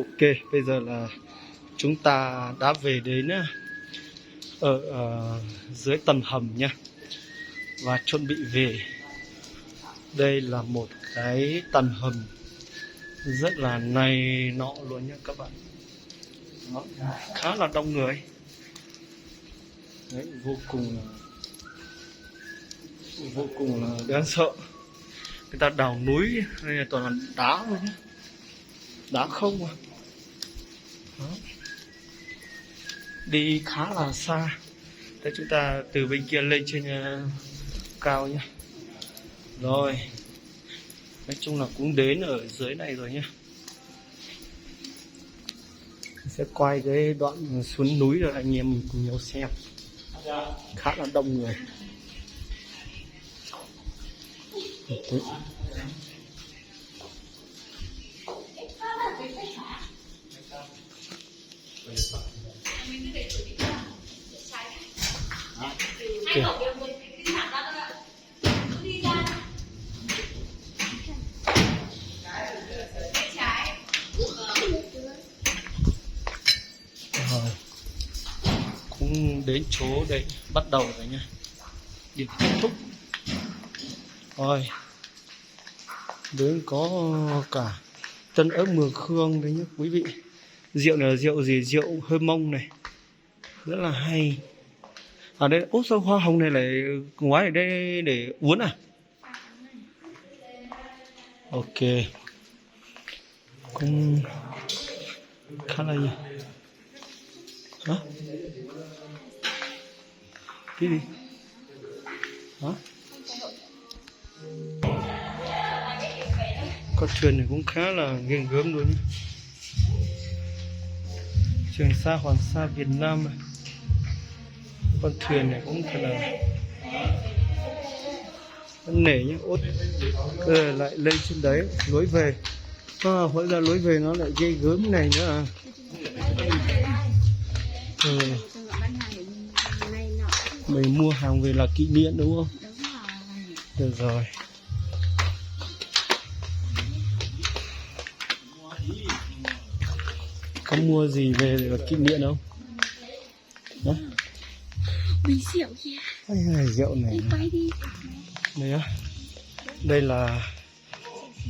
Ok, bây giờ là chúng ta đã về đến ở dưới tầng hầm nha, và chuẩn bị về. Đây là một cái tầng hầm rất là này nọ luôn nha các bạn. Đó, khá là đông người. Đấy, vô cùng là đáng sợ. Người ta đào núi đây là toàn là đá luôn nhá, đá không mà. Đó. Đi khá là xa. Thế chúng ta từ bên kia lên trên cao nhá. Rồi, nói chung là cũng đến ở dưới này rồi nhá. Sẽ quay cái đoạn xuống núi rồi anh em mình cùng nhau xem. Khá là đông người. Đấy. Rồi. Cũng đến chỗ đấy bắt đầu rồi nha, điểm kết thúc. Rồi, đến có cả tân ớt mường khương đấy nhá quý vị. Rượu này là rượu gì? Rượu hơi mông này, rất là hay. Ở đây ốt sao hoa hồng này lại ngoái ở đây để uống à? Ok, cũng khá là nhiều. Hả? Cái gì? Hả? Con thuyền này cũng khá là ghê gớm luôn nhé. Trường Sa Hoàng Sa Việt Nam này. Con thuyền này cũng thật là nể nhá. Ốt lại lên trên đấy lối về. Hóa ra lối về nó lại ghê gớm này nữa à. Mình mua hàng về là kỷ niệm đúng không? Được rồi. Có mua gì về để là kỷ niệm không? Đó. Mấy rượu kìa. Rượu này. Quay đi. Đây á. Đây là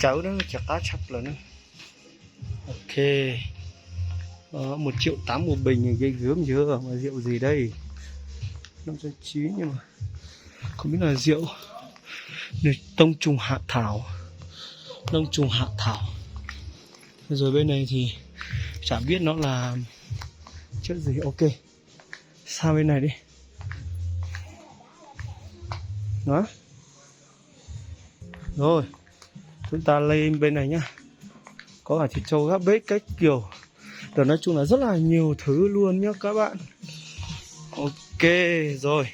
cháu đó, chả cá chắp là nó. Ok. 1,8 triệu một bình, ghê gớm chưa? Mà rượu gì đây? 509 nhưng mà không biết là rượu tông trùng hạ thảo. Đông trùng hạ thảo. Rồi bên này thì chả biết nó là chất gì. Ok, sang bên này đi. Đó. Rồi, chúng ta lên bên này nhá. Có cả thịt trâu gác bếp cách kiểu. Rồi nói chung là rất là nhiều thứ luôn nhá các bạn. Ok, rồi.